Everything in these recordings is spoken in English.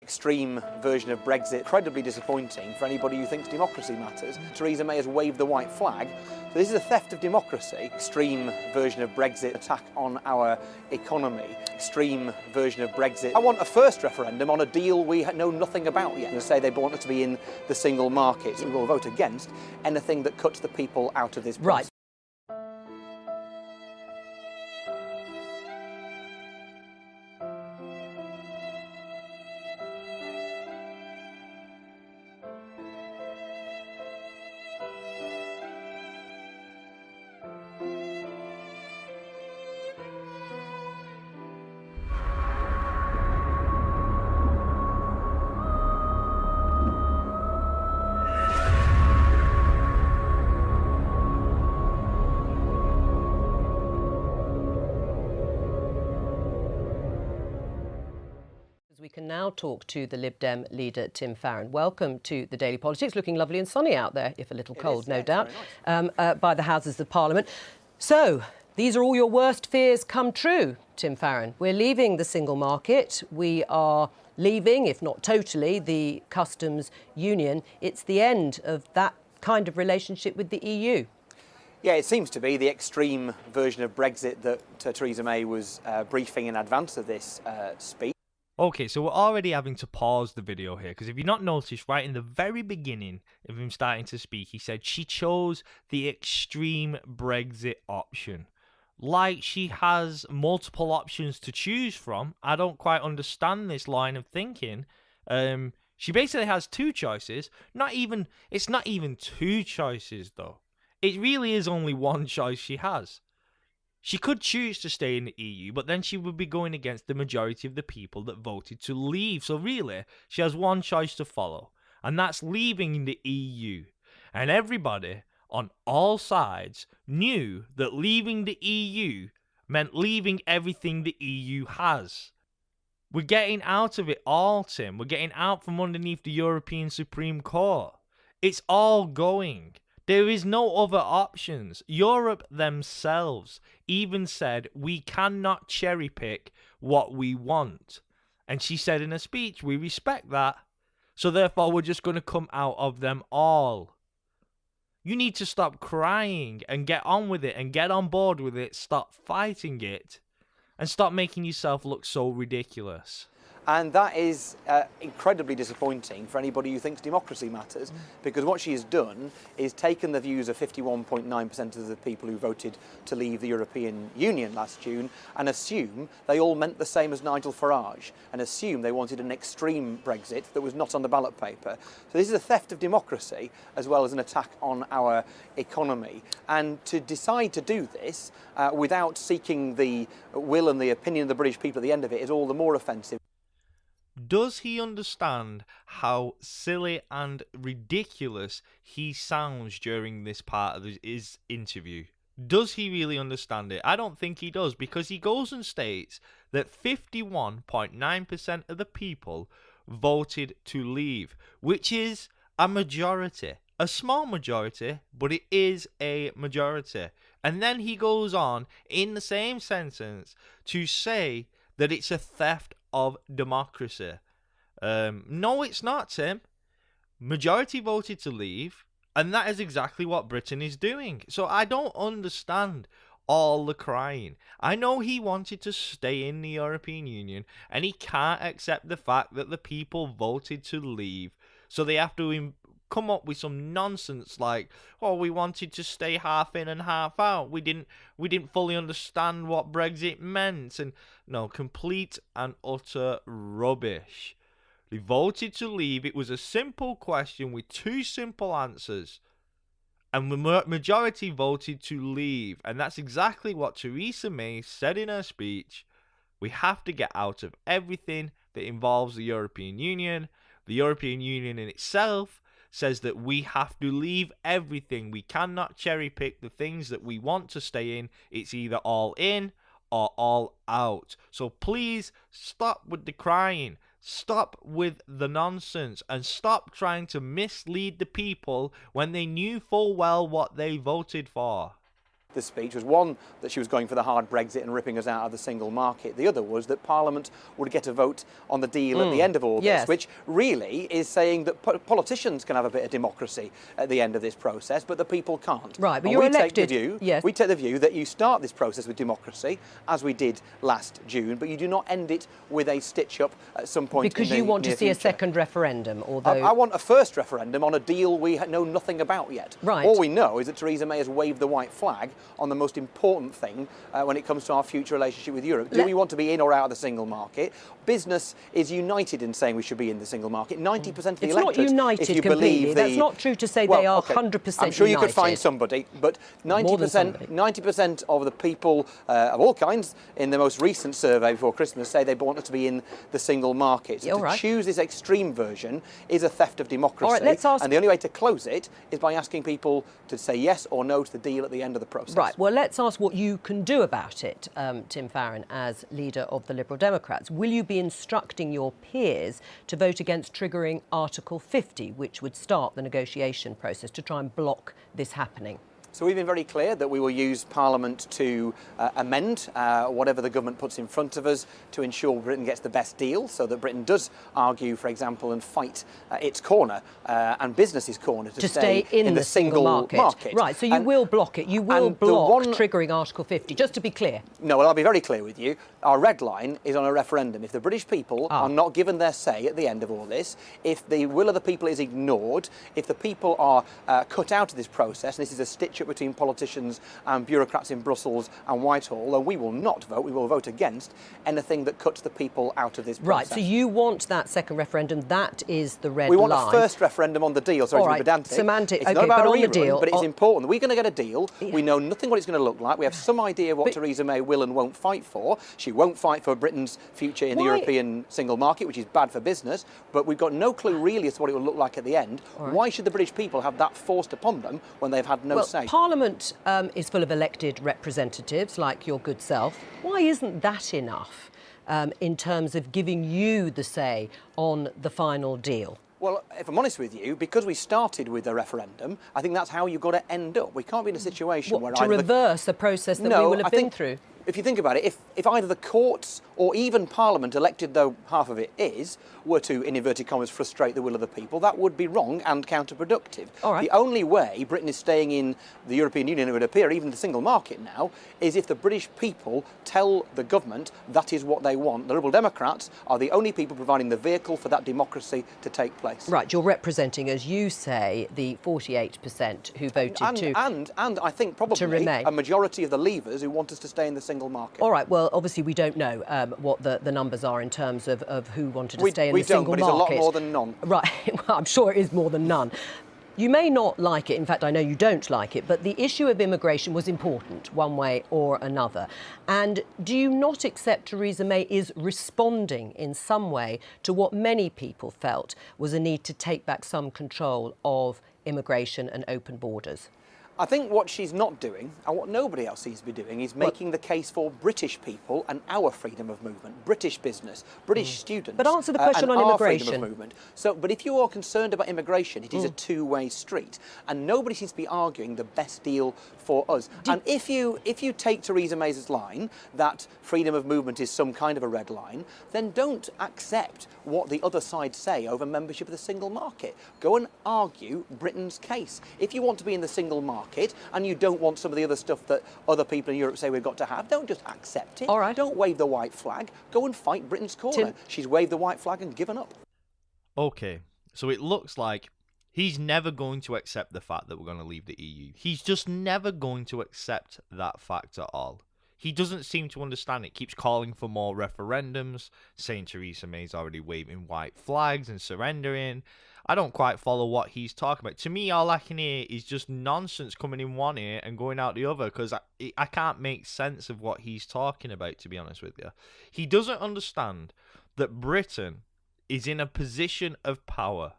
Extreme version of Brexit, incredibly disappointing for anybody who thinks democracy matters. Theresa May has waved the white flag. So this is a theft of democracy. Extreme version of Brexit, attack on our economy. Extreme version of Brexit. I want a first referendum on a deal we know nothing about yet. They say they want us to be in the single market. We will vote against anything that cuts the people out of this process. Right. We can now talk to the Lib Dem leader, Tim Farron. Welcome to the Daily Politics. Looking lovely and sunny out there, if a little cold, no doubt, nice. By the Houses of Parliament. So, these are all your worst fears come true, Tim Farron. We're leaving the single market. We are leaving, if not totally, the customs union. It's the end of that kind of relationship with the EU. Yeah, it seems to be the extreme version of Brexit that Theresa May was briefing in advance of this speech. Okay, so we're already having to pause the video here, because if you've not noticed, right in the very beginning of him starting to speak, he said she chose the extreme Brexit option. Like she has multiple options to choose from. I don't quite understand this line of thinking. She basically has two choices. It's not even two choices, though. It really is only one choice she has. She could choose to stay in the EU, but then she would be going against the majority of the people that voted to leave. So really, she has one choice to follow, and that's leaving the EU. And everybody on all sides knew that leaving the EU meant leaving everything the EU has. We're getting out of it all, Tim. We're getting out from underneath the European Supreme Court. It's all going. There is no other options. Europe themselves even said we cannot cherry pick what we want. And she said in a speech, we respect that. So therefore we're just going to come out of them all. You need to stop crying and get on with it and get on board with it. Stop fighting it and stop making yourself look so ridiculous. And that is incredibly disappointing for anybody who thinks democracy matters, because what she has done is taken the views of 51.9% of the people who voted to leave the European Union last June and assume they all meant the same as Nigel Farage, and assume they wanted an extreme Brexit that was not on the ballot paper. So this is a theft of democracy as well as an attack on our economy. And to decide to do this without seeking the will and the opinion of the British people at the end of it is all the more offensive. Does he understand how silly and ridiculous he sounds during this part of his interview? Does he really understand it? I don't think he does, because he goes and states that 51.9% of the people voted to leave, which is a majority. A small majority, but it is a majority. And then he goes on in the same sentence to say that it's a theft of democracy. No, it's not, Tim. Majority voted to leave, and that is exactly what Britain is doing. So I don't understand all the crying. I know he wanted to stay in the European Union, and he can't accept the fact that the people voted to leave. So they have to come up with some nonsense like, oh, we wanted to stay half in and half out. We didn't fully understand what Brexit meant. And no, complete and utter rubbish. They voted to leave. It was a simple question with two simple answers. And the majority voted to leave. And that's exactly what Theresa May said in her speech. We have to get out of everything that involves the European Union. The European Union in itself says that we have to leave everything. We cannot cherry pick the things that we want to stay in. It's either all in or all out. So please stop with the crying. Stop with the nonsense and stop trying to mislead the people when they knew full well what they voted for. the speech was one, that she was going for the hard Brexit and ripping us out of the single market. The other was that Parliament would get a vote on the deal at the end of all this, which really is saying that politicians can have a bit of democracy at the end of this process, but the people can't. Right, but you're elected. We take the view that you start this process with democracy, as we did last June, but you do not end it with a stitch-up at some point because in the you want to see future. a second referendum, although... I want a first referendum on a deal we know nothing about yet. Right. All we know is that Theresa May has waved the white flag on the most important thing when it comes to our future relationship with Europe. Do we want to be in or out of the single market? Business is united in saying we should be in the single market. 90% of the electorate, it's not united if you completely. believe That's not true to say they are 100% I'm sure you could united. find somebody, but 90% of the people of all kinds in the most recent survey before Christmas say they want us to be in the single market. So to choose this extreme version is a theft of democracy. All right, let's ask... And the only way to close it is by asking people to say yes or no to the deal at the end of the process. Right, well, let's ask what you can do about it, Tim Farron, as leader of the Liberal Democrats. Will you be instructing your peers to vote against triggering Article 50, which would start the negotiation process to try and block this happening? So we've been very clear that we will use Parliament to amend whatever the government puts in front of us to ensure Britain gets the best deal, so that Britain does argue, for example, and fight its corner and business's corner to stay in the single market. Right, so you will block it. You will block triggering Article 50, just to be clear. No, well, I'll be very clear with you. Our red line is on a referendum. If the British people are not given their say at the end of all this, if the will of the people is ignored, if the people are cut out of this process, and this is a stitch-up between politicians and bureaucrats in Brussels and Whitehall, then we will not vote. We will vote against anything that cuts the people out of this process. Right, so you want that second referendum. That is the red line. We want a first referendum on the deal. Sorry to be pedantic. Semantic. It's okay, not about but on a the rerun, deal... but it's important. We're going to get a deal. We know nothing what it's going to look like. We have some idea what Theresa May will and won't fight for. She won't fight for Britain's future in the European single market, which is bad for business, but we've got no clue really as to what it will look like at the end. Why should the British people have that forced upon them when they've had no say? Parliament is full of elected representatives like your good self. Why isn't that enough in terms of giving you the say on the final deal? Well, if I'm honest with you, because we started with a referendum, I think that's how you've got to end up. We can't be in a situation where to reverse the process that we will have been through. If you think about it, if either the courts or even Parliament, elected though half of it is, were to, in inverted commas, frustrate the will of the people, that would be wrong and counterproductive. The only way Britain is staying in the European Union, it would appear, even the single market now, is if the British people tell the government that is what they want. The Liberal Democrats are the only people providing the vehicle for that democracy to take place. Right, you're representing, as you say, the 48% who voted and I think probably a majority of the leavers who want us to stay in the single market. All right, well, obviously we don't know what the numbers are in terms of who wanted to stay in the single market. We don't, but it's a lot more than none. Right, well, I'm sure it is more than none. You may not like it, in fact I know you don't like it, but the issue of immigration was important one way or another. And do you not accept Theresa May is responding in some way to what many people felt was a need to take back some control of immigration and open borders? I think what she's not doing, and what nobody else seems to be doing, is making the case for British people and our freedom of movement, British business, British students. But answer the question on immigration. Freedom of movement. But if you are concerned about immigration, it is a two-way street, and nobody seems to be arguing the best deal for us. And if you take Theresa May's line that freedom of movement is some kind of a red line, then don't accept what the other side say over membership of the single market. Go and argue Britain's case. If you want to be in the single market, and you don't want some of the other stuff that other people in Europe say we've got to have, don't just accept it. All right. Don't wave the white flag. Go and fight Britain's corner. She's waved the white flag and given up. Okay, so it looks like he's never going to accept the fact that we're going to leave the EU. He's just never going to accept that fact at all. He doesn't seem to understand it. Keeps calling for more referendums, saying Theresa May's already waving white flags and surrendering. I don't quite follow what he's talking about. To me, all I can hear is just nonsense coming in one ear and going out the other, because I can't make sense of what he's talking about, to be honest with you. He doesn't understand that Britain is in a position of power.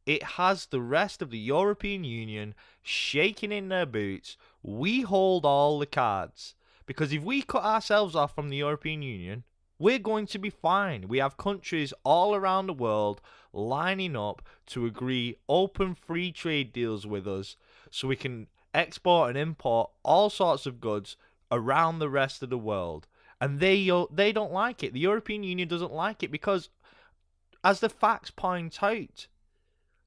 It has the rest of the European Union shaking in their boots. We hold all the cards. Because if we cut ourselves off from the European Union, we're going to be fine. We have countries all around the world lining up to agree open free trade deals with us so we can export and import all sorts of goods around the rest of the world. And they don't like it. The European Union doesn't like it because, as the facts point out,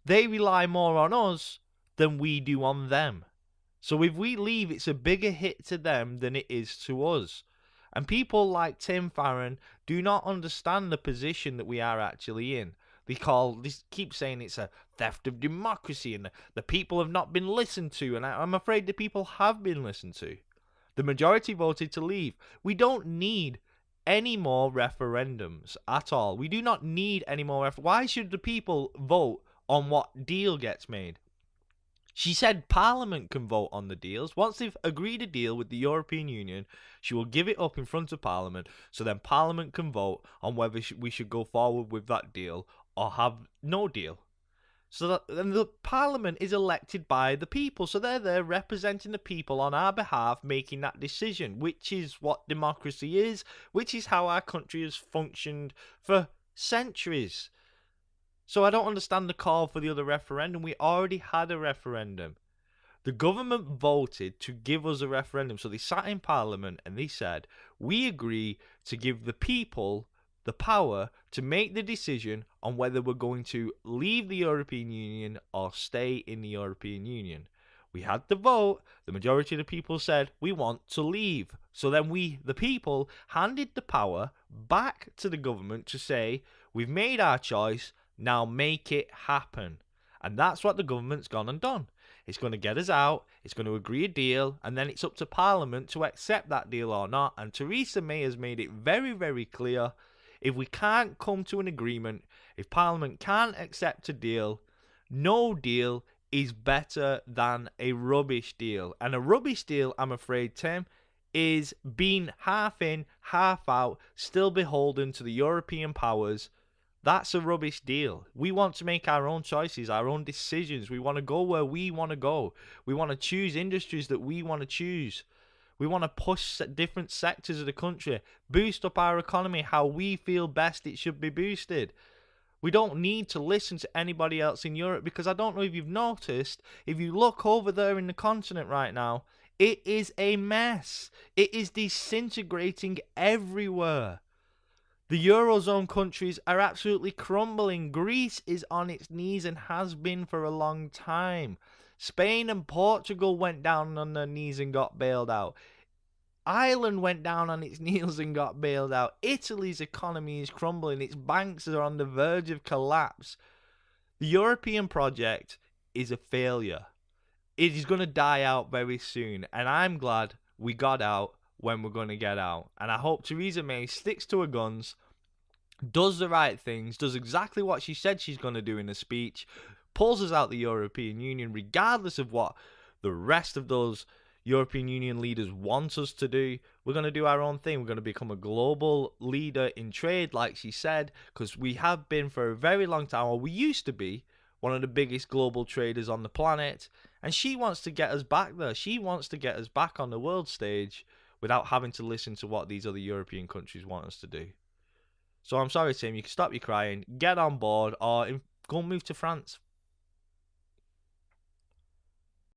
they rely more on us than we do on them. So if we leave, it's a bigger hit to them than it is to us. And people like Tim Farron do not understand the position that we are actually in. They keep saying it's a theft of democracy and the people have not been listened to. And I'm afraid the people have been listened to. The majority voted to leave. We don't need any more referendums at all. We do not need any more. Why should the people vote on what deal gets made? She said Parliament can vote on the deals. Once they've agreed a deal with the European Union, she will give it up in front of Parliament, so then Parliament can vote on whether we should go forward with that deal or have no deal. So that then the Parliament is elected by the people, so they're there representing the people on our behalf, making that decision, which is what democracy is, which is how our country has functioned for centuries. So I don't understand the call for the other referendum. We already had a referendum. The government voted to give us a referendum. So they sat in Parliament and they said, we agree to give the people the power to make the decision on whether we're going to leave the European Union or stay in the European Union. We had the vote. The majority of the people said, we want to leave. So then we, the people, handed the power back to the government to say, we've made our choice. Now make it happen. And that's what the government's gone and done. It's going to get us out, it's going to agree a deal, and then it's up to Parliament to accept that deal or not. And Theresa May has made it very, very clear, if we can't come to an agreement, if Parliament can't accept a deal, no deal is better than a rubbish deal. And a rubbish deal, I'm afraid, Tim, is being half in, half out, still beholden to the European powers. That's a rubbish deal. We want to make our own choices, our own decisions. We want to go where we want to go. We want to choose industries that we want to choose. We want to push different sectors of the country, boost up our economy how we feel best it should be boosted. We don't need to listen to anybody else in Europe because I don't know if you've noticed, if you look over there in the continent right now, it is a mess. It is disintegrating everywhere. The Eurozone countries are absolutely crumbling. Greece is on its knees and has been for a long time. Spain and Portugal went down on their knees and got bailed out. Ireland went down on its knees and got bailed out. Italy's economy is crumbling. Its banks are on the verge of collapse. The European project is a failure. It is going to die out very soon. And I'm glad we got out when we're going to get out. And I hope Theresa May sticks to her guns, does the right things, does exactly what she said she's going to do in the speech, pulls us out the European Union regardless of what the rest of those European Union leaders want us to do. We're going to do our own thing. We're going to become a global leader in trade, like she said, because we have been for a very long time, or we used to be, one of the biggest global traders on the planet. And she wants to get us back there. She wants to get us back on the world stage without having to listen to what these other European countries want us to do. So I'm sorry, Tim, you can stop your crying, get on board, or go and move to France.